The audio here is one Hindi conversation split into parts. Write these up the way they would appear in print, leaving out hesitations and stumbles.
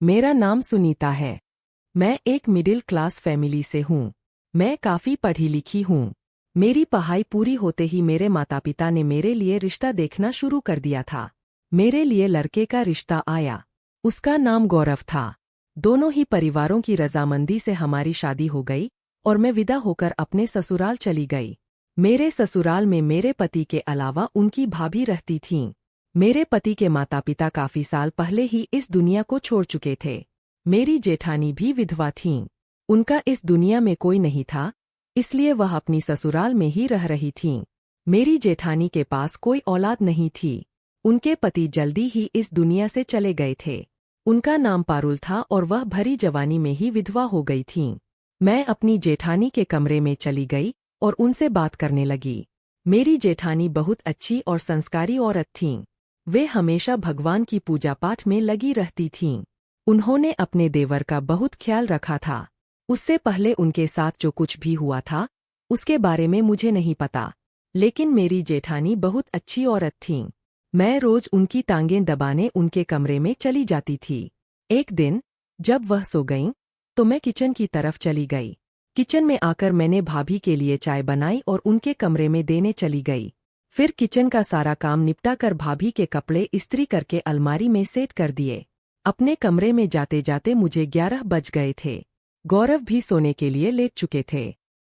मेरा नाम सुनीता है। मैं एक मिडिल क्लास फैमिली से हूँ। मैं काफ़ी पढ़ी लिखी हूँ। मेरी पढ़ाई पूरी होते ही मेरे माता पिता ने मेरे लिए रिश्ता देखना शुरू कर दिया था। मेरे लिए लड़के का रिश्ता आया। उसका नाम गौरव था। दोनों ही परिवारों की रजामंदी से हमारी शादी हो गई और मैं विदा होकर अपने ससुराल चली गई। मेरे ससुराल में मेरे पति के अलावा उनकी भाभी रहती थीं। मेरे पति के माता पिता काफ़ी साल पहले ही इस दुनिया को छोड़ चुके थे। मेरी जेठानी भी विधवा थीं। उनका इस दुनिया में कोई नहीं था, इसलिए वह अपनी ससुराल में ही रह रही थीं। मेरी जेठानी के पास कोई औलाद नहीं थी। उनके पति जल्दी ही इस दुनिया से चले गए थे। उनका नाम पारुल था और वह भरी जवानी में ही विधवा हो गई थीं। मैं अपनी जेठानी के कमरे में चली गई और उनसे बात करने लगी। मेरी जेठानी बहुत अच्छी और संस्कारी औरत थीं। वे हमेशा भगवान की पूजा पाठ में लगी रहती थीं। उन्होंने अपने देवर का बहुत ख्याल रखा था। उससे पहले उनके साथ जो कुछ भी हुआ था, उसके बारे में मुझे नहीं पता, लेकिन मेरी जेठानी बहुत अच्छी औरत थीं। मैं रोज उनकी टांगें दबाने उनके कमरे में चली जाती थी। एक दिन जब वह सो गईं, तो मैं किचन की तरफ चली गई। किचन में आकर मैंने भाभी के लिए चाय बनाई और उनके कमरे में देने चली गई। फिर किचन का सारा काम निपटा कर भाभी के कपड़े इस्त्री करके अलमारी में सेट कर दिए। अपने कमरे में जाते जाते मुझे 11 बज गए थे। गौरव भी सोने के लिए लेट चुके थे।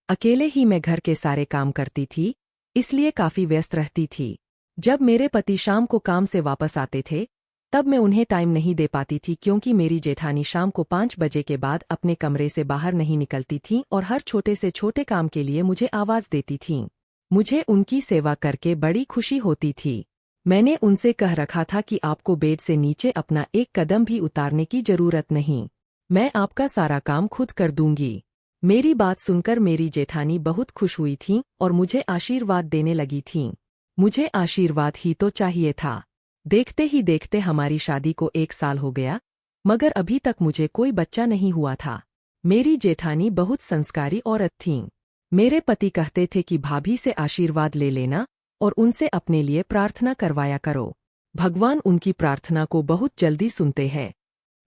अकेले ही मैं घर के सारे काम करती थी, इसलिए काफी व्यस्त रहती थी। जब मेरे पति शाम को काम से वापस आते थे, तब मैं उन्हें टाइम नहीं दे पाती थी, क्योंकि मेरी जेठानी शाम को 5 बजे के बाद अपने कमरे से बाहर नहीं निकलती थीं और हर छोटे से छोटे काम के लिए मुझे आवाज देती थीं। मुझे उनकी सेवा करके बड़ी खुशी होती थी। मैंने उनसे कह रखा था कि आपको बेड से नीचे अपना एक कदम भी उतारने की जरूरत नहीं। मैं आपका सारा काम खुद कर दूंगी। मेरी बात सुनकर मेरी जेठानी बहुत खुश हुई थीं और मुझे आशीर्वाद देने लगी थीं। मुझे आशीर्वाद ही तो चाहिए था। देखते ही देखते हमारी शादी को 1 साल हो गया, मगर अभी तक मुझे कोई बच्चा नहीं हुआ था। मेरी जेठानी बहुत संस्कारी औरत थीं। मेरे पति कहते थे कि भाभी से आशीर्वाद ले लेना और उनसे अपने लिए प्रार्थना करवाया करो। भगवान उनकी प्रार्थना को बहुत जल्दी सुनते हैं,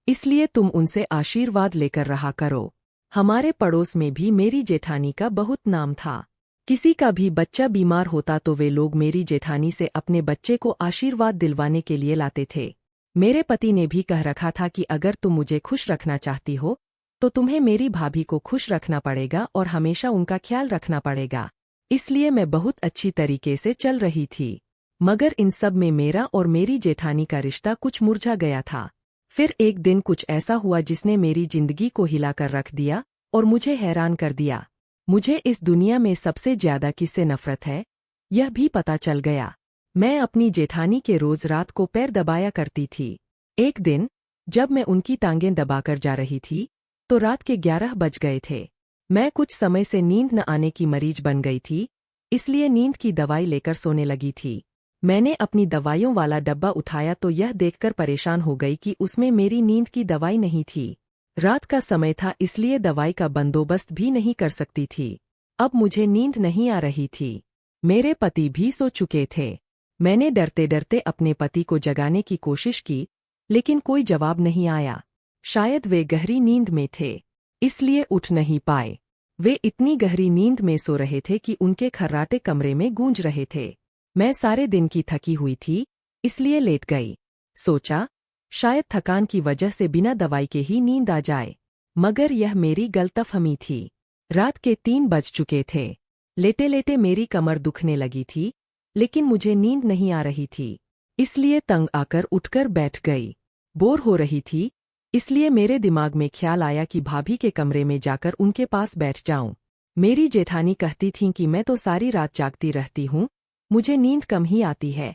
इसलिए तुम उनसे आशीर्वाद लेकर रहा करो। हमारे पड़ोस में भी मेरी जेठानी का बहुत नाम था। किसी का भी बच्चा बीमार होता तो वे लोग मेरी जेठानी से अपने बच्चे को आशीर्वाद दिलवाने के लिए लाते थे। मेरे पति ने भी कह रखा था कि अगर तुम मुझे खुश रखना चाहती हो, तो तुम्हें मेरी भाभी को खुश रखना पड़ेगा और हमेशा उनका ख्याल रखना पड़ेगा। इसलिए मैं बहुत अच्छी तरीके से चल रही थी। मगर इन सब में मेरा और मेरी जेठानी का रिश्ता कुछ मुरझा गया था। फिर एक दिन कुछ ऐसा हुआ जिसने मेरी जिंदगी को हिलाकर रख दिया और मुझे हैरान कर दिया। मुझे इस दुनिया में सबसे ज्यादा किससे नफरत है, यह भी पता चल गया। मैं अपनी जेठानी के रोज रात को पैर दबाया करती थी। एक दिन जब मैं उनकी टांगें दबाकर जा रही थी, तो रात के 11 बज गए थे। मैं कुछ समय से नींद न आने की मरीज बन गई थी, इसलिए नींद की दवाई लेकर सोने लगी थी। मैंने अपनी दवाइयों वाला डब्बा उठाया तो यह देखकर परेशान हो गई कि उसमें मेरी नींद की दवाई नहीं थी। रात का समय था, इसलिए दवाई का बंदोबस्त भी नहीं कर सकती थी। अब मुझे नींद नहीं आ रही थी। मेरे पति भी सो चुके थे। मैंने डरते डरते अपने पति को जगाने की कोशिश की, लेकिन कोई जवाब नहीं आया। शायद वे गहरी नींद में थे, इसलिए उठ नहीं पाए। वे इतनी गहरी नींद में सो रहे थे कि उनके खर्राटे कमरे में गूंज रहे थे। मैं सारे दिन की थकी हुई थी, इसलिए लेट गई। सोचा शायद थकान की वजह से बिना दवाई के ही नींद आ जाए, मगर यह मेरी गलतफहमी थी। रात के 3 बज चुके थे। लेटे लेटे मेरी कमर दुखने लगी थी, लेकिन मुझे नींद नहीं आ रही थी, इसलिए तंग आकर उठकर बैठ गई। बोर हो रही थी, इसलिए मेरे दिमाग में ख्याल आया कि भाभी के कमरे में जाकर उनके पास बैठ जाऊं। मेरी जेठानी कहती थीं कि मैं तो सारी रात जागती रहती हूँ, मुझे नींद कम ही आती है।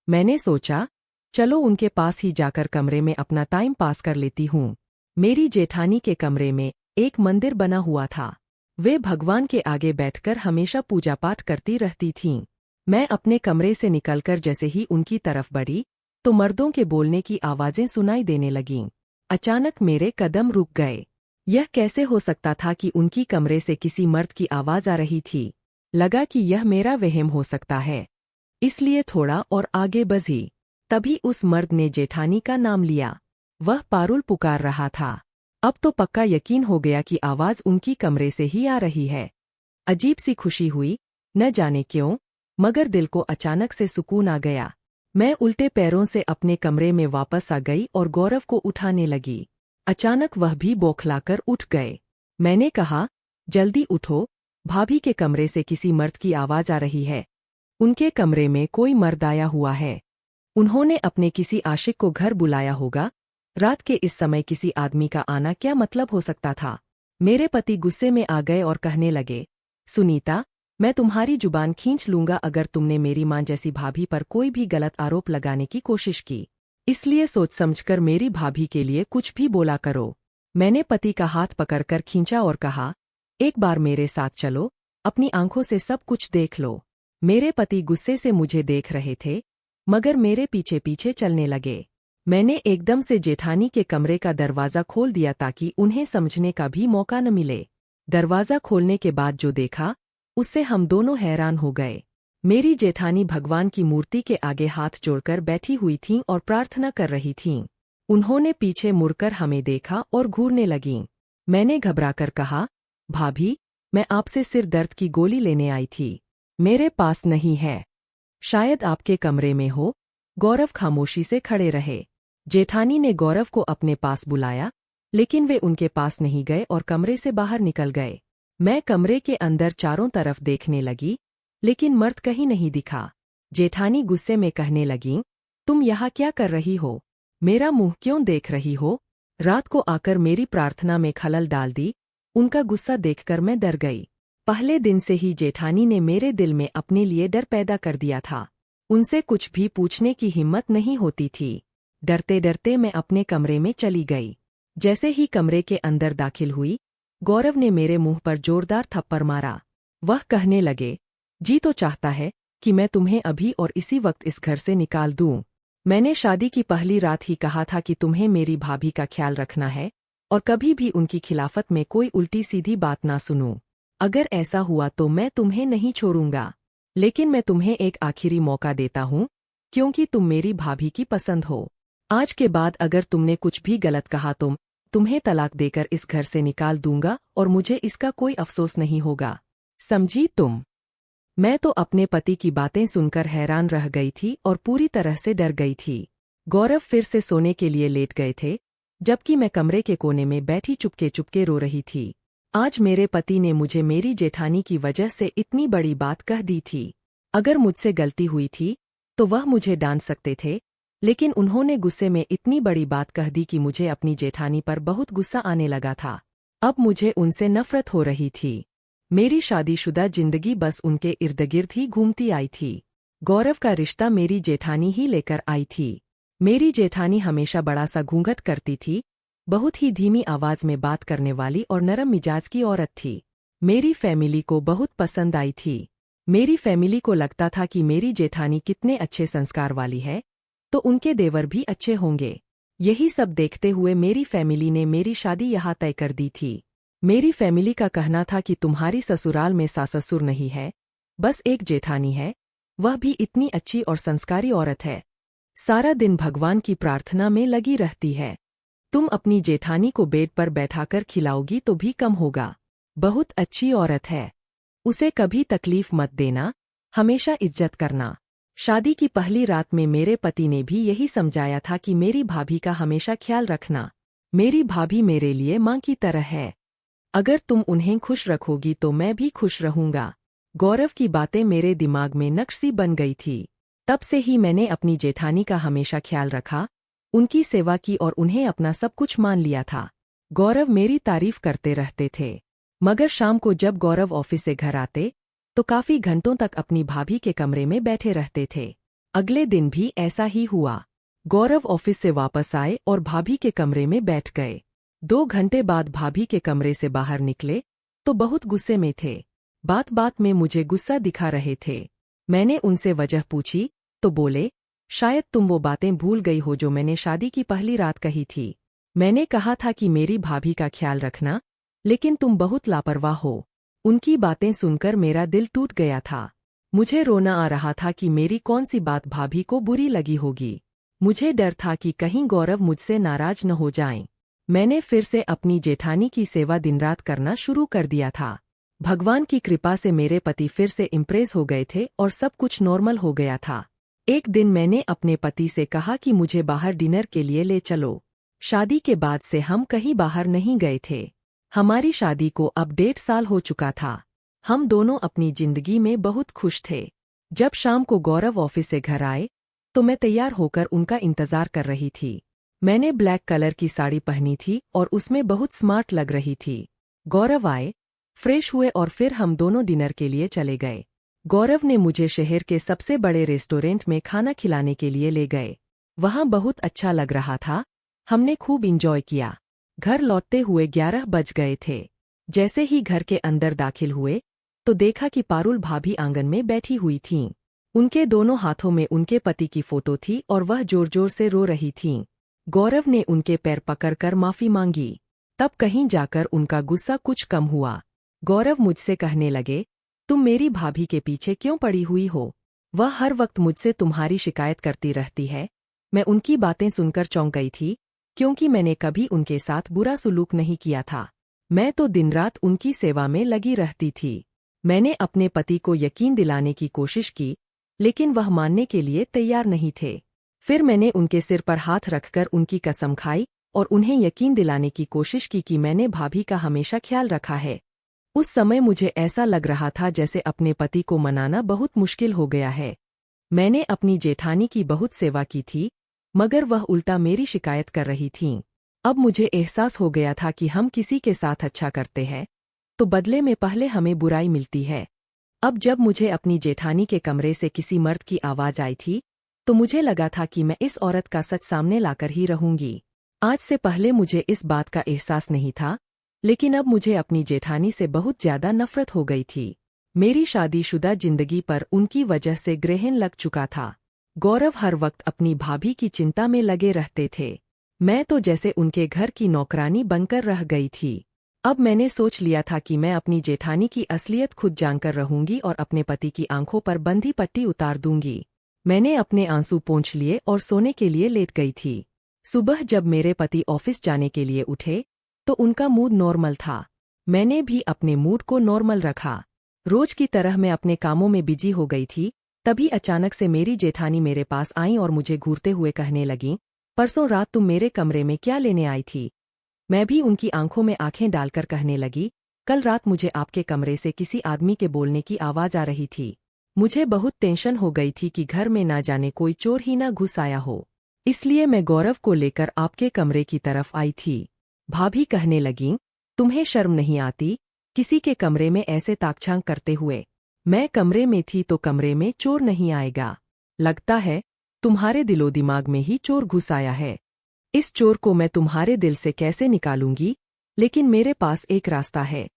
मैंने सोचा चलो उनके पास ही जाकर कमरे में अपना टाइम पास कर लेती हूँ। मेरी जेठानी के कमरे में एक मंदिर बना हुआ था। वे भगवान के आगे बैठकर हमेशा पूजा पाठ करती रहती थीं। मैं अपने कमरे से निकलकर जैसे ही उनकी तरफ बढ़ी, तो मर्दों के बोलने की आवाजें सुनाई देने लगीं। अचानक मेरे कदम रुक गए। यह कैसे हो सकता था कि उनकी कमरे से किसी मर्द की आवाज आ रही थी। लगा कि यह मेरा वहम हो सकता है, इसलिए थोड़ा और आगे बढ़ी। तभी उस मर्द ने जेठानी का नाम लिया। वह पारुल पुकार रहा था। अब तो पक्का यकीन हो गया कि आवाज उनकी कमरे से ही आ रही है। अजीब सी खुशी हुई, न जाने क्यों, मगर दिल को अचानक से सुकून आ गया। मैं उल्टे पैरों से अपने कमरे में वापस आ गई और गौरव को उठाने लगी। अचानक वह भी बौखलाकर उठ गए। मैंने कहा, जल्दी उठो, भाभी के कमरे से किसी मर्द की आवाज आ रही है। उनके कमरे में कोई मर्द आया हुआ है। उन्होंने अपने किसी आशिक को घर बुलाया होगा। रात के इस समय किसी आदमी का आना क्या मतलब हो सकता था। मेरे पति गुस्से में आ गए और कहने लगे, सुनीता, मैं तुम्हारी जुबान खींच लूंगा अगर तुमने मेरी मां जैसी भाभी पर कोई भी गलत आरोप लगाने की कोशिश की। इसलिए सोच समझकर मेरी भाभी के लिए कुछ भी बोला करो। मैंने पति का हाथ पकड़कर खींचा और कहा, एक बार मेरे साथ चलो, अपनी आंखों से सब कुछ देख लो। मेरे पति गुस्से से मुझे देख रहे थे, मगर मेरे पीछे पीछे चलने लगे। मैंने एकदम से जेठानी के कमरे का दरवाज़ा खोल दिया ताकि उन्हें समझने का भी मौका न मिले। दरवाज़ा खोलने के बाद जो देखा, उससे हम दोनों हैरान हो गए। मेरी जेठानी भगवान की मूर्ति के आगे हाथ जोड़कर बैठी हुई थीं और प्रार्थना कर रही थीं। उन्होंने पीछे मुड़कर हमें देखा और घूरने लगीं। मैंने घबराकर कहा, भाभी, मैं आपसे सिर दर्द की गोली लेने आई थी। मेरे पास नहीं है। शायद आपके कमरे में हो। गौरव खामोशी से खड़े रहे। जेठानी ने गौरव को अपने पास बुलाया, लेकिन वे उनके पास नहीं गए और कमरे से बाहर निकल गए। मैं कमरे के अंदर चारों तरफ देखने लगी, लेकिन मर्द कहीं नहीं दिखा। जेठानी गुस्से में कहने लगीं, तुम यहाँ क्या कर रही हो? मेरा मुंह क्यों देख रही हो? रात को आकर मेरी प्रार्थना में खलल डाल दी। उनका गुस्सा देखकर मैं डर गई। पहले दिन से ही जेठानी ने मेरे दिल में अपने लिए डर पैदा कर दिया था। उनसे कुछ भी पूछने की हिम्मत नहीं होती थी। डरते डरते मैं अपने कमरे में चली गई। जैसे ही कमरे के अंदर दाखिल हुई, गौरव ने मेरे मुंह पर जोरदार थप्पड़ मारा। वह कहने लगे, जी तो चाहता है कि मैं तुम्हें अभी और इसी वक्त इस घर से निकाल दूं। मैंने शादी की पहली रात ही कहा था कि तुम्हें मेरी भाभी का ख्याल रखना है और कभी भी उनकी खिलाफत में कोई उल्टी सीधी बात ना सुनूं। अगर ऐसा हुआ तो मैं तुम्हें नहीं छोड़ूंगा। लेकिन मैं तुम्हें एक आखिरी मौका देता हूं, क्योंकि तुम मेरी भाभी की पसंद हो। आज के बाद अगर तुमने कुछ भी गलत कहा तो तुम्हें तलाक देकर इस घर से निकाल दूंगा और मुझे इसका कोई अफसोस नहीं होगा। समझी तुम? मैं तो अपने पति की बातें सुनकर हैरान रह गई थी और पूरी तरह से डर गई थी। गौरव फिर से सोने के लिए लेट गए थे, जबकि मैं कमरे के कोने में बैठी चुपके चुपके रो रही थी। आज मेरे पति ने मुझे मेरी जेठानी की वजह से इतनी बड़ी बात कह दी थी। अगर मुझसे गलती हुई थी तो वह मुझे डांट सकते थे, लेकिन उन्होंने गुस्से में इतनी बड़ी बात कह दी कि मुझे अपनी जेठानी पर बहुत गुस्सा आने लगा था। अब मुझे उनसे नफरत हो रही थी। मेरी शादीशुदा जिंदगी बस उनके इर्दगिर्द ही घूमती आई थी। गौरव का रिश्ता मेरी जेठानी ही लेकर आई थी। मेरी जेठानी हमेशा बड़ा सा घूंघट करती थी, बहुत ही धीमी आवाज में बात करने वाली और नरम मिजाज की औरत थी। मेरी फैमिली को बहुत पसंद आई थी। मेरी फैमिली को लगता था कि मेरी जेठानी कितने अच्छे संस्कार वाली है, तो उनके देवर भी अच्छे होंगे। यही सब देखते हुए मेरी फैमिली ने मेरी शादी यहाँ तय कर दी थी। मेरी फैमिली का कहना था कि तुम्हारी ससुराल में सास ससुर नहीं है, बस एक जेठानी है, वह भी इतनी अच्छी और संस्कारी औरत है। सारा दिन भगवान की प्रार्थना में लगी रहती है। तुम अपनी जेठानी को बेड पर बैठाकर खिलाओगी तो भी कम होगा। बहुत अच्छी औरत है, उसे कभी तकलीफ मत देना, हमेशा इज्जत करना। शादी की पहली रात में मेरे पति ने भी यही समझाया था कि मेरी भाभी का हमेशा ख्याल रखना। मेरी भाभी मेरे लिए मां की तरह है। अगर तुम उन्हें खुश रखोगी तो मैं भी खुश रहूंगा। गौरव की बातें मेरे दिमाग में नक्श सी बन गई थी। तब से ही मैंने अपनी जेठानी का हमेशा ख्याल रखा, उनकी सेवा की और उन्हें अपना सब कुछ मान लिया था। गौरव मेरी तारीफ करते रहते थे, मगर शाम को जब गौरव ऑफिस से घर आते तो काफी घंटों तक अपनी भाभी के कमरे में बैठे रहते थे। अगले दिन भी ऐसा ही हुआ। गौरव ऑफिस से वापस आए और भाभी के कमरे में बैठ गए। 2 घंटे बाद भाभी के कमरे से बाहर निकले तो बहुत गुस्से में थे। बात बात में मुझे गुस्सा दिखा रहे थे। मैंने उनसे वजह पूछी तो बोले, शायद तुम वो बातें भूल गई हो जो मैंने शादी की पहली रात कही थी। मैंने कहा था कि मेरी भाभी का ख्याल रखना, लेकिन तुम बहुत लापरवाह हो। उनकी बातें सुनकर मेरा दिल टूट गया था। मुझे रोना आ रहा था कि मेरी कौन सी बात भाभी को बुरी लगी होगी। मुझे डर था कि कहीं गौरव मुझसे नाराज न हो जाएं। मैंने फिर से अपनी जेठानी की सेवा दिन रात करना शुरू कर दिया था। भगवान की कृपा से मेरे पति फिर से इम्प्रेस हो गए थे और सब कुछ नॉर्मल हो गया था। एक दिन मैंने अपने पति से कहा कि मुझे बाहर डिनर के लिए ले चलो। शादी के बाद से हम कहीं बाहर नहीं गए थे। हमारी शादी को अब 1.5 साल हो चुका था। हम दोनों अपनी जिंदगी में बहुत खुश थे। जब शाम को गौरव ऑफिस से घर आए तो मैं तैयार होकर उनका इंतजार कर रही थी। मैंने ब्लैक कलर की साड़ी पहनी थी और उसमें बहुत स्मार्ट लग रही थी। गौरव आए, फ्रेश हुए और फिर हम दोनों डिनर के लिए चले गए। गौरव ने मुझे शहर के सबसे बड़े रेस्टोरेंट में खाना खिलाने के लिए ले गए। वहाँ बहुत अच्छा लग रहा था। हमने खूब इंजॉय किया। घर लौटते हुए 11 बज गए थे। जैसे ही घर के अंदर दाखिल हुए तो देखा कि पारुल भाभी आंगन में बैठी हुई थीं। उनके दोनों हाथों में उनके पति की फोटो थी और वह जोर जोर से रो रही थीं। गौरव ने उनके पैर पकड़कर माफी मांगी। तब कहीं जाकर उनका गुस्सा कुछ कम हुआ। गौरव मुझसे कहने लगे, तुम मेरी भाभी के पीछे क्यों पड़ी हुई हो? वह हर वक्त मुझसे तुम्हारी शिकायत करती रहती है। मैं उनकी बातें सुनकर चौंक गई थी, क्योंकि मैंने कभी उनके साथ बुरा सुलूक नहीं किया था। मैं तो दिन रात उनकी सेवा में लगी रहती थी। मैंने अपने पति को यकीन दिलाने की कोशिश की, लेकिन वह मानने के लिए तैयार नहीं थे। फिर मैंने उनके सिर पर हाथ रखकर उनकी कसम खाई और उन्हें यकीन दिलाने की कोशिश की कि मैंने भाभी का हमेशा ख्याल रखा है। उस समय मुझे ऐसा लग रहा था जैसे अपने पति को मनाना बहुत मुश्किल हो गया है। मैंने अपनी जेठानी की बहुत सेवा की थी, मगर वह उल्टा मेरी शिकायत कर रही थीं। अब मुझे एहसास हो गया था कि हम किसी के साथ अच्छा करते हैं तो बदले में पहले हमें बुराई मिलती है। अब जब मुझे अपनी जेठानी के कमरे से किसी मर्द की आवाज आई थी तो मुझे लगा था कि मैं इस औरत का सच सामने लाकर ही रहूंगी। आज से पहले मुझे इस बात का एहसास नहीं था, लेकिन अब मुझे अपनी जेठानी से बहुत ज्यादा नफरत हो गई थी। मेरी शादीशुदा जिंदगी पर उनकी वजह से ग्रहण लग चुका था। गौरव हर वक्त अपनी भाभी की चिंता में लगे रहते थे। मैं तो जैसे उनके घर की नौकरानी बनकर रह गई थी। अब मैंने सोच लिया था कि मैं अपनी जेठानी की असलियत खुद जानकर रहूंगी और अपने पति की आंखों पर बंधी पट्टी उतार दूंगी। मैंने अपने आंसू पोंछ लिए और सोने के लिए लेट गई थी। सुबह जब मेरे पति ऑफिस जाने के लिए उठे तो उनका मूड नॉर्मल था। मैंने भी अपने मूड को नॉर्मल रखा। रोज की तरह मैं अपने कामों में बिजी हो गई थी। तभी अचानक से मेरी जेठानी मेरे पास आई और मुझे घूरते हुए कहने लगी, परसों रात तुम मेरे कमरे में क्या लेने आई थी? मैं भी उनकी आंखों में आंखें डालकर कहने लगी, कल रात मुझे आपके कमरे से किसी आदमी के बोलने की आवाज आ रही थी। मुझे बहुत टेंशन हो गई थी कि घर में ना जाने कोई चोर ही ना घुस आया हो, इसलिए मैं गौरव को लेकर आपके कमरे की तरफ आई थी। भाभी कहने लगीं, तुम्हें शर्म नहीं आती किसी के कमरे में ऐसे ताकझांक करते हुए? मैं कमरे में थी तो कमरे में चोर नहीं आएगा। लगता है तुम्हारे दिलो दिमाग में ही चोर घुस आया है। इस चोर को मैं तुम्हारे दिल से कैसे निकालूंगी? लेकिन मेरे पास एक रास्ता है।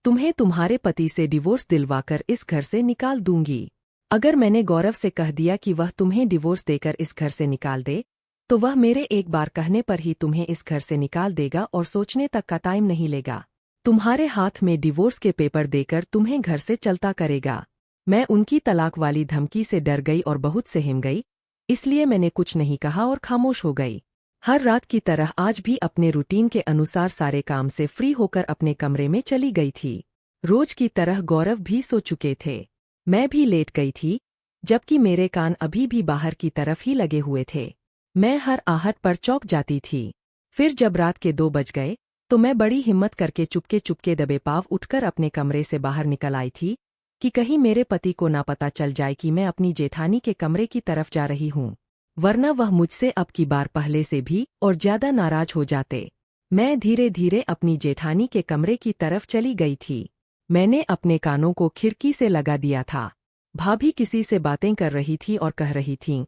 तुम्हें तुम्हारे पति से डिवोर्स दिलवाकर इस घर से निकाल दूंगी। अगर मैंने गौरव से कह दिया कि वह तुम्हें डिवोर्स देकर इस घर से निकाल दे, तो वह मेरे एक बार कहने पर ही तुम्हें इस घर से निकाल देगा और सोचने तक का टाइम नहीं लेगा। तुम्हारे हाथ में डिवोर्स के पेपर देकर तुम्हें घर से चलता करेगा। मैं उनकी तलाक वाली धमकी से डर गई और बहुत सहम गई, इसलिए मैंने कुछ नहीं कहा और खामोश हो गई। हर रात की तरह आज भी अपने रूटीन के अनुसार सारे काम से फ्री होकर अपने कमरे में चली गई थी। रोज की तरह गौरव भी सो चुके थे। मैं भी लेट गई थी, जबकि मेरे कान अभी भी बाहर की तरफ ही लगे हुए थे। मैं हर आहट पर चौंक जाती थी। फिर जब रात के 2 बज गए तो मैं बड़ी हिम्मत करके चुपके चुपके दबे पाँव उठकर अपने कमरे से बाहर निकल आई थी कि कहीं मेरे पति को ना पता चल जाए कि मैं अपनी जेठानी के कमरे की तरफ जा रही हूँ, वरना वह मुझसे अब की बार पहले से भी और ज्यादा नाराज हो जाते। मैं धीरे धीरे अपनी जेठानी के कमरे की तरफ चली गई थी। मैंने अपने कानों को खिड़की से लगा दिया था। भाभी किसी से बातें कर रही थी और कह रही थीं,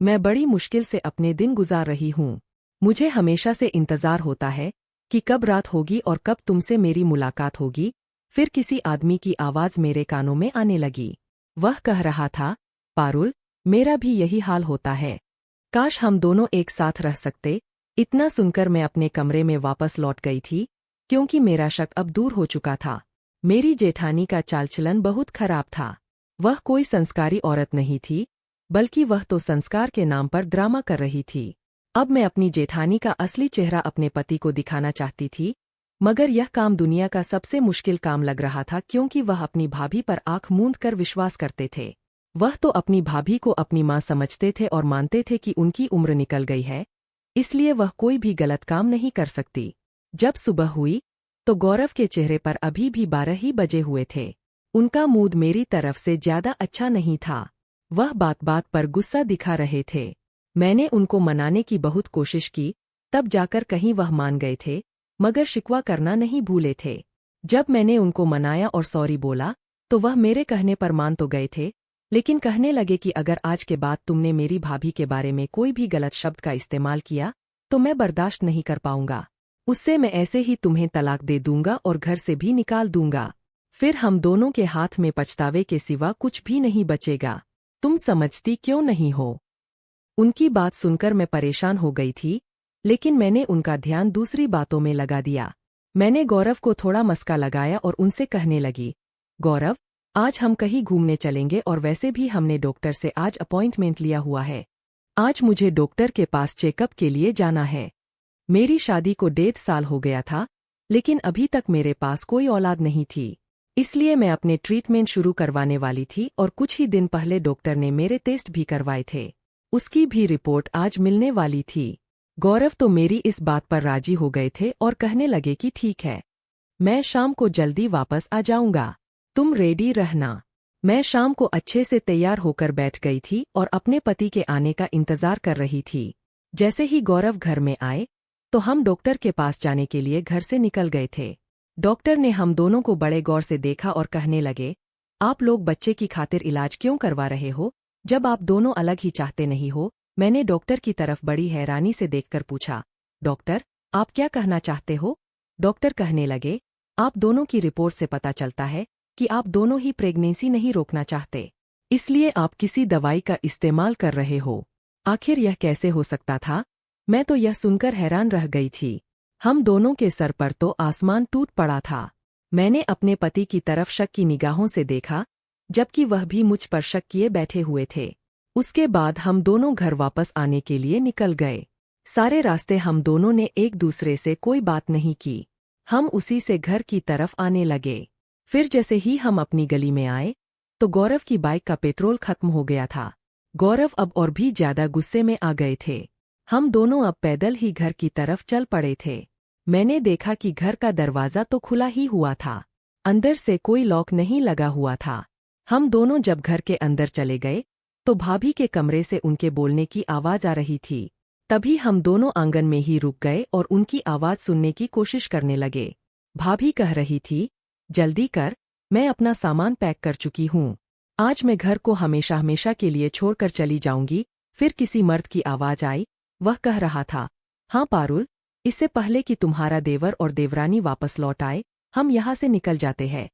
मैं बड़ी मुश्किल से अपने दिन गुजार रही हूँ। मुझे हमेशा से इंतजार होता है कि कब रात होगी और कब तुमसे मेरी मुलाकात होगी। फिर किसी आदमी की आवाज मेरे कानों में आने लगी। वह कह रहा था, पारुल, मेरा भी यही हाल होता है। काश हम दोनों एक साथ रह सकते। इतना सुनकर मैं अपने कमरे में वापस लौट गई थी, क्योंकि मेरा शक अब दूर हो चुका था। मेरी जेठानी का चाल चलन बहुत खराब था। वह कोई संस्कारी औरत नहीं थी, बल्कि वह तो संस्कार के नाम पर ड्रामा कर रही थी। अब मैं अपनी जेठानी का असली चेहरा अपने पति को दिखाना चाहती थी, मगर यह काम दुनिया का सबसे मुश्किल काम लग रहा था, क्योंकि वह अपनी भाभी पर आंख मूंद कर विश्वास करते थे। वह तो अपनी भाभी को अपनी मां समझते थे और मानते थे कि उनकी उम्र निकल गई है, इसलिए वह कोई भी गलत काम नहीं कर सकती। जब सुबह हुई तो गौरव के चेहरे पर अभी भी 12 ही बजे हुए थे। उनका मूड मेरी तरफ से ज्यादा अच्छा नहीं था। वह बात बात पर गुस्सा दिखा रहे थे। मैंने उनको मनाने की बहुत कोशिश की, तब जाकर कहीं वह मान गए थे, मगर शिकवा करना नहीं भूले थे। जब मैंने उनको मनाया और सॉरी बोला तो वह मेरे कहने पर मान तो गए थे, लेकिन कहने लगे कि अगर आज के बाद तुमने मेरी भाभी के बारे में कोई भी गलत शब्द का इस्तेमाल किया तो मैं बर्दाश्त नहीं कर पाऊंगा। उससे मैं ऐसे ही तुम्हें तलाक दे दूंगा और घर से भी निकाल दूंगा। फिर हम दोनों के हाथ में पछतावे के सिवा कुछ भी नहीं बचेगा। तुम समझती क्यों नहीं हो? उनकी बात सुनकर मैं परेशान हो गई थी, लेकिन मैंने उनका ध्यान दूसरी बातों में लगा दिया। मैंने गौरव को थोड़ा मस्का लगाया और उनसे कहने लगी, गौरव, आज हम कहीं घूमने चलेंगे और वैसे भी हमने डॉक्टर से आज अपॉइंटमेंट लिया हुआ है। आज मुझे डॉक्टर के पास चेकअप के लिए जाना है। मेरी शादी को 1.5 साल हो गया था, लेकिन अभी तक मेरे पास कोई औलाद नहीं थी, इसलिए मैं अपने ट्रीटमेंट शुरू करवाने वाली थी और कुछ ही दिन पहले डॉक्टर ने मेरे टेस्ट भी करवाए थे। उसकी भी रिपोर्ट आज मिलने वाली थी। गौरव तो मेरी इस बात पर राजी हो गए थे और कहने लगे कि ठीक है, मैं शाम को जल्दी वापस आ जाऊंगा, तुम रेडी रहना। मैं शाम को अच्छे से तैयार होकर बैठ गई थी और अपने पति के आने का इंतजार कर रही थी। जैसे ही गौरव घर में आए तो हम डॉक्टर के पास जाने के लिए घर से निकल गए थे। डॉक्टर ने हम दोनों को बड़े गौर से देखा और कहने लगे, आप लोग बच्चे की खातिर इलाज क्यों करवा रहे हो, जब आप दोनों अलग ही चाहते नहीं हो? मैंने डॉक्टर की तरफ बड़ी हैरानी से देखकर पूछा, डॉक्टर, आप क्या कहना चाहते हो? डॉक्टर कहने लगे, आप दोनों की रिपोर्ट से पता चलता है कि आप दोनों ही प्रेगनेंसी नहीं रोकना चाहते, इसलिए आप किसी दवाई का इस्तेमाल कर रहे हो। आखिर यह कैसे हो सकता था? मैं तो यह सुनकर हैरान रह गई थी। हम दोनों के सर पर तो आसमान टूट पड़ा था। मैंने अपने पति की तरफ शक की निगाहों से देखा, जबकि वह भी मुझ पर शक किए बैठे हुए थे। उसके बाद हम दोनों घर वापस आने के लिए निकल गए। सारे रास्ते हम दोनों ने एक दूसरे से कोई बात नहीं की। हम उसी से घर की तरफ आने लगे। फिर जैसे ही हम अपनी गली में आए तो गौरव की बाइक का पेट्रोल खत्म हो गया था। गौरव अब और भी ज्यादा गुस्से में आ गए थे। हम दोनों अब पैदल ही घर की तरफ चल पड़े थे। मैंने देखा कि घर का दरवाजा तो खुला ही हुआ था, अंदर से कोई लॉक नहीं लगा हुआ था। हम दोनों जब घर के अंदर चले गए तो भाभी के कमरे से उनके बोलने की आवाज आ रही थी। तभी हम दोनों आंगन में ही रुक गए और उनकी आवाज सुनने की कोशिश करने लगे। भाभी कह रही थी, जल्दी कर, मैं अपना सामान पैक कर चुकी हूँ, आज मैं घर को हमेशा हमेशा के लिए छोड़कर चली जाऊंगी। फिर किसी मर्द की आवाज आई। वह कह रहा था, हाँ पारुल, इससे पहले कि तुम्हारा देवर और देवरानी वापस लौट आए, हम यहाँ से निकल जाते हैं।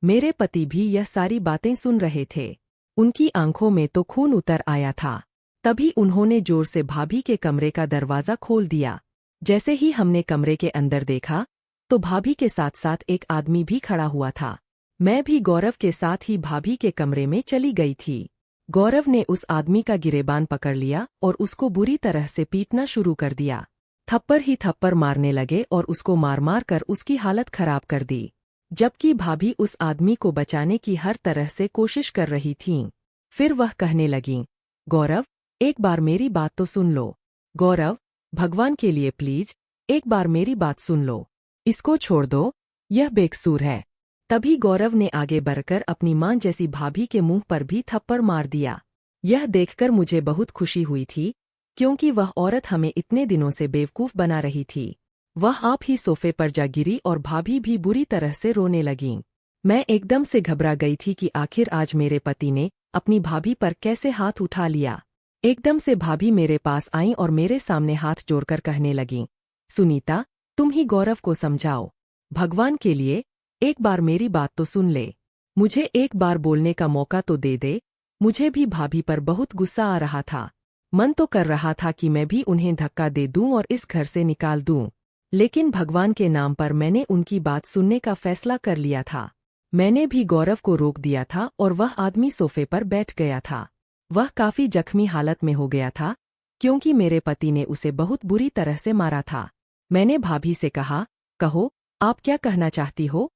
मेरे पति भी यह सारी बातें सुन रहे थे। उनकी आंखों में तो खून उतर आया था। तभी उन्होंने जोर से भाभी के कमरे का दरवाजा खोल दिया। जैसे ही हमने कमरे के अंदर देखा तो भाभी के साथ साथ एक आदमी भी खड़ा हुआ था। मैं भी गौरव के साथ ही भाभी के कमरे में चली गई थी। गौरव ने उस आदमी का गिरेबान पकड़ लिया और उसको बुरी तरह से पीटना शुरू कर दिया। थप्पड़ ही थप्पड़ मारने लगे और उसको मार मार कर उसकी हालत खराब कर दी, जबकि भाभी उस आदमी को बचाने की हर तरह से कोशिश कर रही थीं। फिर वह कहने लगीं, गौरव, एक बार मेरी बात तो सुन लो। गौरव, भगवान के लिए प्लीज एक बार मेरी बात सुन लो, इसको छोड़ दो, यह बेकसूर है। तभी गौरव ने आगे बढ़कर अपनी मां जैसी भाभी के मुंह पर भी थप्पड़ मार दिया। यह देखकर मुझे बहुत खुशी हुई थी, क्योंकि वह औरत हमें इतने दिनों से बेवकूफ बना रही थी। वह आप ही सोफे पर जा गिरी और भाभी भी बुरी तरह से रोने लगीं। मैं एकदम से घबरा गई थी कि आखिर आज मेरे पति ने अपनी भाभी पर कैसे हाथ उठा लिया। एकदम से भाभी मेरे पास आईं और मेरे सामने हाथ जोड़कर कहने लगीं, सुनीता, तुम ही गौरव को समझाओ, भगवान के लिए एक बार मेरी बात तो सुन ले, मुझे एक बार बोलने का मौका तो दे दे। मुझे भी भाभी पर बहुत गुस्सा आ रहा था। मन तो कर रहा था कि मैं भी उन्हें धक्का दे दूं और इस घर से निकाल दूं, लेकिन भगवान के नाम पर मैंने उनकी बात सुनने का फैसला कर लिया था। मैंने भी गौरव को रोक दिया था और वह आदमी सोफे पर बैठ गया था। वह काफी जख्मी हालत में हो गया था क्योंकि मेरे पति ने उसे बहुत बुरी तरह से मारा था। मैंने भाभी से कहा, कहो, आप क्या कहना चाहती हो?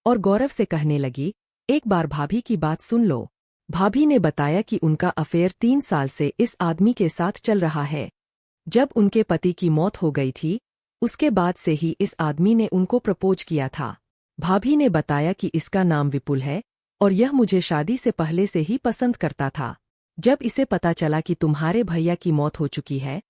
और गौरव से कहने लगी, एक बार भाभी की बात सुन लो। भाभी ने बताया कि उनका अफेयर 3 साल से इस आदमी के साथ चल रहा है। जब उनके पति की मौत हो गई थी, उसके बाद से ही इस आदमी ने उनको प्रपोज किया था। भाभी ने बताया कि इसका नाम विपुल है और यह मुझे शादी से पहले से ही पसंद करता था। जब इसे पता चला कि तुम्हारे भैया की मौत हो चुकी है,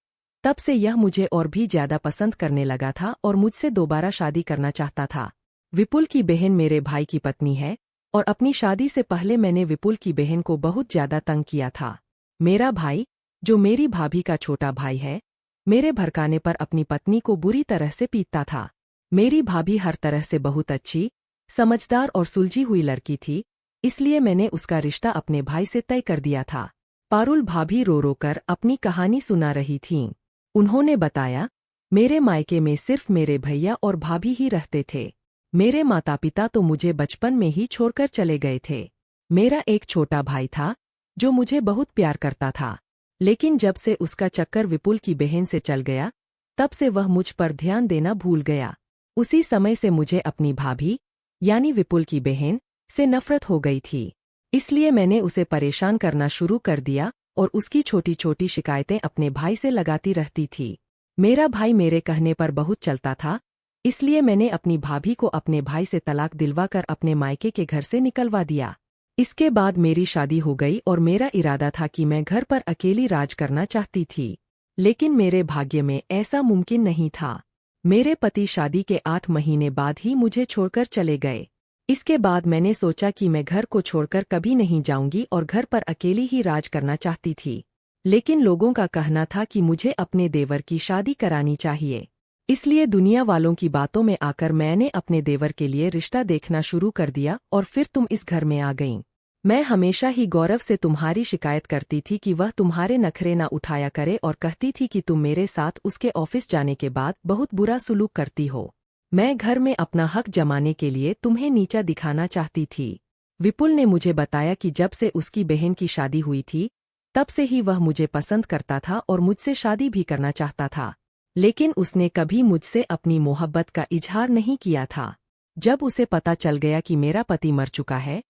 तब से यह मुझे और भी ज्यादा पसंद करने लगा था और मुझसे दोबारा शादी करना चाहता था। विपुल की बहन मेरे भाई की पत्नी है और अपनी शादी से पहले मैंने विपुल की बहन को बहुत ज्यादा तंग किया था। मेरा भाई, जो मेरी भाभी का छोटा भाई है, मेरे भड़काने पर अपनी पत्नी को बुरी तरह से पीटता था। मेरी भाभी हर तरह से बहुत अच्छी, समझदार और सुलझी हुई लड़की थी, इसलिए मैंने उसका रिश्ता अपने भाई से तय कर दिया था। पारुल भाभी रो रो कर अपनी कहानी सुना रही थीं। उन्होंने बताया, मेरे मायके में सिर्फ मेरे भैया और भाभी ही रहते थे। मेरे माता पिता तो मुझे बचपन में ही छोड़कर चले गए थे। मेरा एक छोटा भाई था जो मुझे बहुत प्यार करता था, लेकिन जब से उसका चक्कर विपुल की बहन से चल गया, तब से वह मुझ पर ध्यान देना भूल गया। उसी समय से मुझे अपनी भाभी, यानी विपुल की बहन, से नफरत हो गई थी। इसलिए मैंने उसे परेशान करना शुरू कर दिया और उसकी छोटी छोटी शिकायतें अपने भाई से लगाती रहती थी। मेरा भाई मेरे कहने पर बहुत चलता था, इसलिए मैंने अपनी भाभी को अपने भाई से तलाक दिलवाकर अपने मायके के घर से निकलवा दिया। इसके बाद मेरी शादी हो गई और मेरा इरादा था कि मैं घर पर अकेली राज करना चाहती थी, लेकिन मेरे भाग्य में ऐसा मुमकिन नहीं था। मेरे पति शादी के 8 महीने बाद ही मुझे छोड़कर चले गए। इसके बाद मैंने सोचा कि मैं घर को छोड़कर कभी नहीं जाऊंगी और घर पर अकेली ही राज करना चाहती थी, लेकिन लोगों का कहना था कि मुझे अपने देवर की शादी करानी चाहिए। इसलिए दुनिया वालों की बातों में आकर मैंने अपने देवर के लिए रिश्ता देखना शुरू कर दिया और फिर तुम इस घर में आ गईं। मैं हमेशा ही गौरव से तुम्हारी शिकायत करती थी कि वह तुम्हारे नखरे न उठाया करे और कहती थी कि तुम मेरे साथ उसके ऑफिस जाने के बाद बहुत बुरा सुलूक करती हो। मैं घर में अपना हक जमाने के लिए तुम्हें नीचा दिखाना चाहती थी। विपुल ने मुझे बताया कि जब से उसकी बहन की शादी हुई थी, तब से ही वह मुझे पसंद करता था और मुझसे शादी भी करना चाहता था, लेकिन उसने कभी मुझसे अपनी मोहब्बत का इजहार नहीं किया था। जब उसे पता चल गया कि मेरा पति मर चुका है,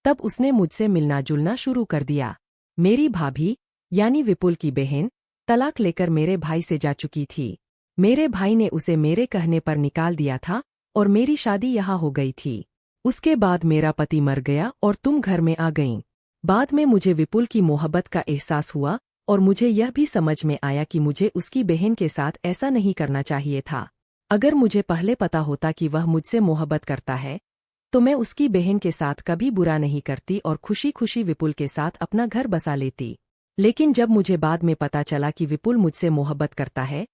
तब उसने मुझसे मिलना जुलना शुरू कर दिया। मेरी भाभी, यानी विपुल की बहन, तलाक लेकर मेरे भाई से जा चुकी थी। मेरे भाई ने उसे मेरे कहने पर निकाल दिया था और मेरी शादी यहाँ हो गई थी। उसके बाद मेरा पति मर गया और तुम घर में आ गईं। बाद में मुझे विपुल की मोहब्बत का एहसास हुआ और मुझे यह भी समझ में आया कि मुझे उसकी बहन के साथ ऐसा नहीं करना चाहिए था। अगर मुझे पहले पता होता कि वह मुझसे मोहब्बत करता है, तो मैं उसकी बहन के साथ कभी बुरा नहीं करती और खुशी खुशी विपुल के साथ अपना घर बसा लेती। लेकिन जब मुझे बाद में पता चला कि विपुल मुझसे मोहब्बत करता है,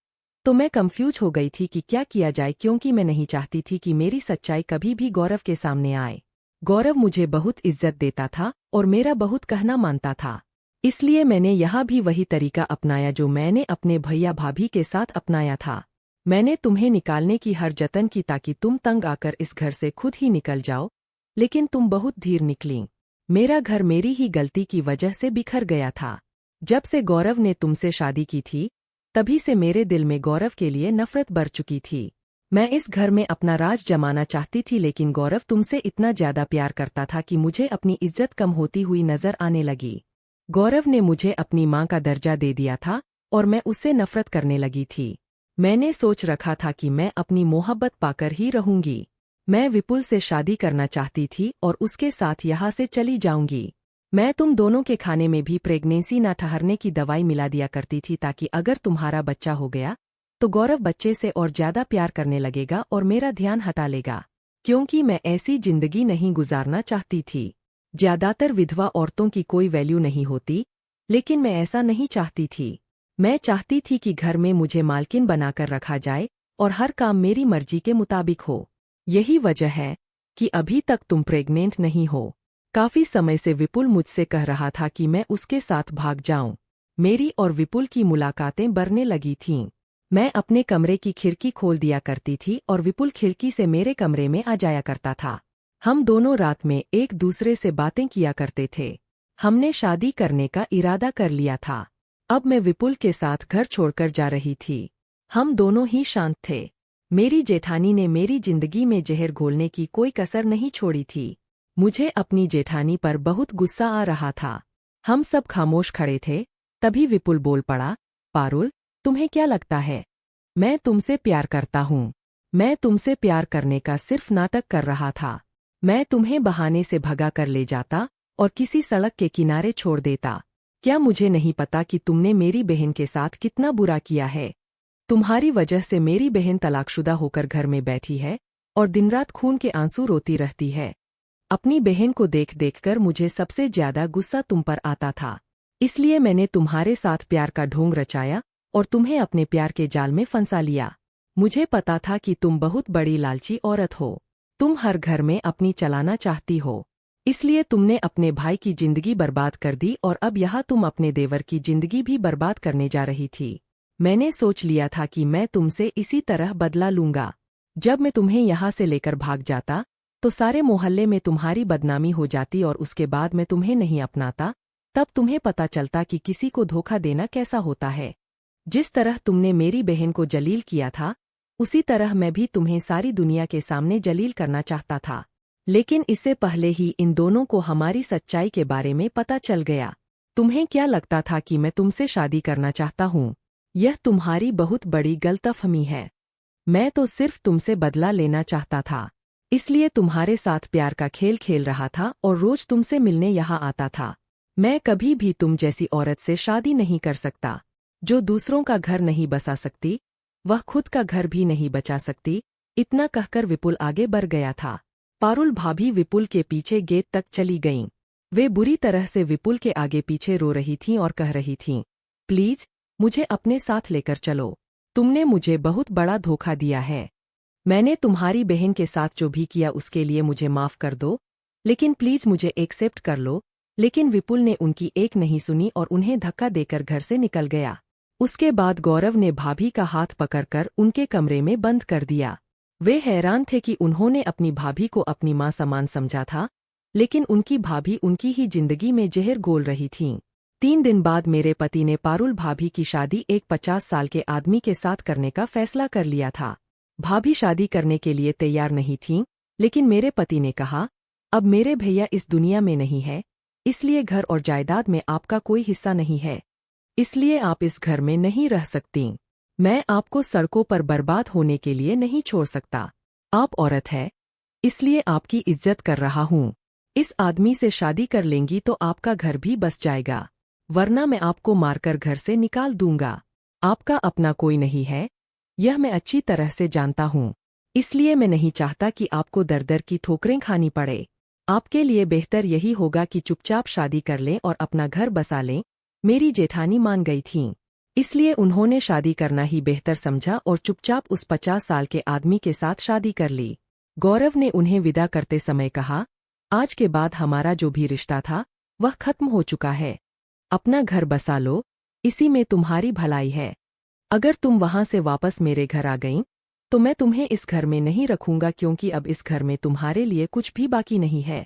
तो मैं कंफ्यूज हो गई थी कि क्या किया जाए, क्योंकि मैं नहीं चाहती थी कि मेरी सच्चाई कभी भी गौरव के सामने आए। गौरव मुझे बहुत इज्जत देता था और मेरा बहुत कहना मानता था, इसलिए मैंने यहाँ भी वही तरीका अपनाया जो मैंने अपने भैया भाभी के साथ अपनाया था। मैंने तुम्हें निकालने की हर जतन की ताकि तुम तंग आकर इस घर से खुद ही निकल जाओ, लेकिन तुम बहुत धीर निकलीं। मेरा घर मेरी ही गलती की वजह से बिखर गया था। जब से गौरव ने तुमसे शादी की थी, तभी से मेरे दिल में गौरव के लिए नफरत बढ़ चुकी थी। मैं इस घर में अपना राज जमाना चाहती थी, लेकिन गौरव तुमसे इतना ज्यादा प्यार करता था कि मुझे अपनी इज्जत कम होती हुई नजर आने लगी। गौरव ने मुझे अपनी माँ का दर्जा दे दिया था और मैं उससे नफरत करने लगी थी। मैंने सोच रखा था कि मैं अपनी मोहब्बत पाकर ही रहूंगी। मैं विपुल से शादी करना चाहती थी और उसके साथ यहाँ से चली जाऊंगी। मैं तुम दोनों के खाने में भी प्रेगनेंसी न ठहरने की दवाई मिला दिया करती थी, ताकि अगर तुम्हारा बच्चा हो गया तो गौरव बच्चे से और ज्यादा प्यार करने लगेगा और मेरा ध्यान हटा लेगा, क्योंकि मैं ऐसी जिंदगी नहीं गुजारना चाहती थी। ज्यादातर विधवा औरतों की कोई वैल्यू नहीं होती, लेकिन मैं ऐसा नहीं चाहती थी। मैं चाहती थी कि घर में मुझे मालकिन बनाकर रखा जाए और हर काम मेरी मर्जी के मुताबिक हो। यही वजह है कि अभी तक तुम प्रेग्नेंट नहीं हो। काफी समय से विपुल मुझसे कह रहा था कि मैं उसके साथ भाग जाऊं। मेरी और विपुल की मुलाकातें बढ़ने लगी थीं। मैं अपने कमरे की खिड़की खोल दिया करती थी और विपुल खिड़की से मेरे कमरे में आ जाया करता था। हम दोनों रात में एक दूसरे से बातें किया करते थे। हमने शादी करने का इरादा कर लिया था। अब मैं विपुल के साथ घर छोड़कर जा रही थी। हम दोनों ही शांत थे। मेरी जेठानी ने मेरी जिंदगी में जहर घोलने की कोई कसर नहीं छोड़ी थी। मुझे अपनी जेठानी पर बहुत गुस्सा आ रहा था। हम सब खामोश खड़े थे। तभी विपुल बोल पड़ा, पारुल, तुम्हें क्या लगता है मैं तुमसे प्यार करता हूँ? मैं तुमसे प्यार करने का सिर्फ नाटक कर रहा था। मैं तुम्हें बहाने से भगा कर ले जाता और किसी सड़क के किनारे छोड़ देता। क्या मुझे नहीं पता कि तुमने मेरी बहन के साथ कितना बुरा किया है? तुम्हारी वजह से मेरी बहन तलाकशुदा होकर घर में बैठी है और दिनरात खून के आंसू रोती रहती है। अपनी बहन को देख देखकर मुझे सबसे ज्यादा गुस्सा तुम पर आता था। इसलिए मैंने तुम्हारे साथ प्यार का ढोंग रचाया और तुम्हें अपने प्यार के जाल में फंसा लिया। मुझे पता था कि तुम बहुत बड़ी लालची औरत हो। तुम हर घर में अपनी चलाना चाहती हो। इसलिए तुमने अपने भाई की जिंदगी बर्बाद कर दी और अब यहाँ तुम अपने देवर की जिंदगी भी बर्बाद करने जा रही थी। मैंने सोच लिया था कि मैं तुमसे इसी तरह बदला लूंगा। जब मैं तुम्हें यहाँ से लेकर भाग जाता तो सारे मोहल्ले में तुम्हारी बदनामी हो जाती और उसके बाद मैं तुम्हें नहीं अपनाता। तब तुम्हें पता चलता कि किसी को धोखा देना कैसा होता है। जिस तरह तुमने मेरी बहन को जलील किया था उसी तरह मैं भी तुम्हें सारी दुनिया के सामने जलील करना चाहता था। लेकिन इससे पहले ही इन दोनों को हमारी सच्चाई के बारे में पता चल गया। तुम्हें क्या लगता था कि मैं तुमसे शादी करना चाहता हूँ? यह तुम्हारी बहुत बड़ी गलतफहमी है। मैं तो सिर्फ तुमसे बदला लेना चाहता था। इसलिए तुम्हारे साथ प्यार का खेल खेल रहा था और रोज तुमसे मिलने यहाँ आता था। मैं कभी भी तुम जैसी औरत से शादी नहीं कर सकता, जो दूसरों का घर नहीं बसा सकती, वह खुद का घर भी नहीं बचा सकती। इतना कहकर विपुल आगे बढ़ गया था। पारुल भाभी विपुल के पीछे गेट तक चली गईं। वे बुरी तरह से विपुल के आगे पीछे रो रही थीं और कह रही थीं, प्लीज मुझे अपने साथ लेकर चलो। तुमने मुझे बहुत बड़ा धोखा दिया है। मैंने तुम्हारी बहन के साथ जो भी किया उसके लिए मुझे माफ कर दो, लेकिन प्लीज मुझे एक्सेप्ट कर लो। लेकिन विपुल ने उनकी एक नहीं सुनी और उन्हें धक्का देकर घर से निकल गया। उसके बाद गौरव ने भाभी का हाथ पकड़कर उनके कमरे में बंद कर दिया। वे हैरान थे कि उन्होंने अपनी भाभी को अपनी मां समान समझा था, लेकिन उनकी भाभी उनकी ही जिंदगी में जहर घोल रही थीं। 3 दिन बाद मेरे पति ने पारुल भाभी की शादी एक 50 साल के आदमी के साथ करने का फैसला कर लिया था। भाभी शादी करने के लिए तैयार नहीं थीं, लेकिन मेरे पति ने कहा, अब मेरे भैया इस दुनिया में नहीं है, इसलिए घर और जायदाद में आपका कोई हिस्सा नहीं है। इसलिए आप इस घर में नहीं रह सकती। मैं आपको सड़कों पर बर्बाद होने के लिए नहीं छोड़ सकता। आप औरत है, इसलिए आपकी इज्जत कर रहा हूँ। इस आदमी से शादी कर लेंगी तो आपका घर भी बस जाएगा, वरना मैं आपको मारकर घर से निकाल दूंगा। आपका अपना कोई नहीं है, यह मैं अच्छी तरह से जानता हूँ। इसलिए मैं नहीं चाहता कि आपको दर दर की ठोकरें खानी पड़े। आपके लिए बेहतर यही होगा कि चुपचाप शादी कर लें और अपना घर बसा लें। मेरी जेठानी मान गई थीं, इसलिए उन्होंने शादी करना ही बेहतर समझा और चुपचाप उस 50 साल के आदमी के साथ शादी कर ली। गौरव ने उन्हें विदा करते समय कहा, आज के बाद हमारा जो भी रिश्ता था वह खत्म हो चुका है। अपना घर बसा लो, इसी में तुम्हारी भलाई है। अगर तुम वहां से वापस मेरे घर आ गईं, तो मैं तुम्हें इस घर में नहीं रखूंगा, क्योंकि अब इस घर में तुम्हारे लिए कुछ भी बाकी नहीं है।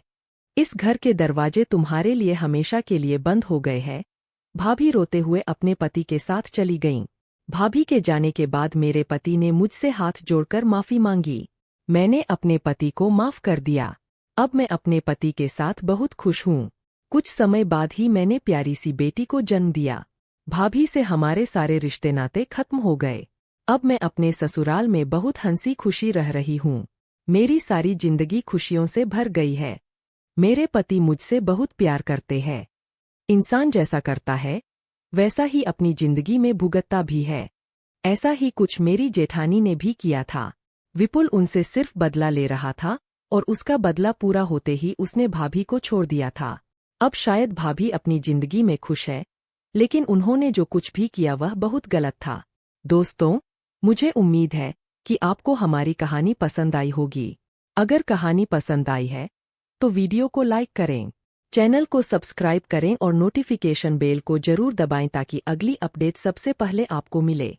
इस घर के दरवाजे तुम्हारे लिए हमेशा के लिए बंद हो गए हैं। भाभी रोते हुए अपने पति के साथ चली गईं। भाभी के जाने के बाद मेरे पति ने मुझसे हाथ जोड़कर माफी मांगी। मैंने अपने पति को माफ कर दिया। अब मैं अपने पति के साथ बहुत खुश हूँ। कुछ समय बाद ही मैंने प्यारी सी बेटी को जन्म दिया। भाभी से हमारे सारे रिश्ते नाते खत्म हो गए। अब मैं अपने ससुराल में बहुत हंसी खुशी रह रही हूँ। मेरी सारी जिंदगी खुशियों से भर गई है। मेरे पति मुझसे बहुत प्यार करते हैं। इंसान जैसा करता है वैसा ही अपनी जिंदगी में भुगतता भी है। ऐसा ही कुछ मेरी जेठानी ने भी किया था। विपुल उनसे सिर्फ बदला ले रहा था और उसका बदला पूरा होते ही उसने भाभी को छोड़ दिया था। अब शायद भाभी अपनी जिंदगी में खुश है, लेकिन उन्होंने जो कुछ भी किया वह बहुत गलत था। दोस्तों, मुझे उम्मीद है कि आपको हमारी कहानी पसंद आई होगी। अगर कहानी पसंद आई है तो वीडियो को लाइक करें, चैनल को सब्सक्राइब करें और नोटिफिकेशन बेल को जरूर दबाएं ताकि अगली अपडेट सबसे पहले आपको मिले।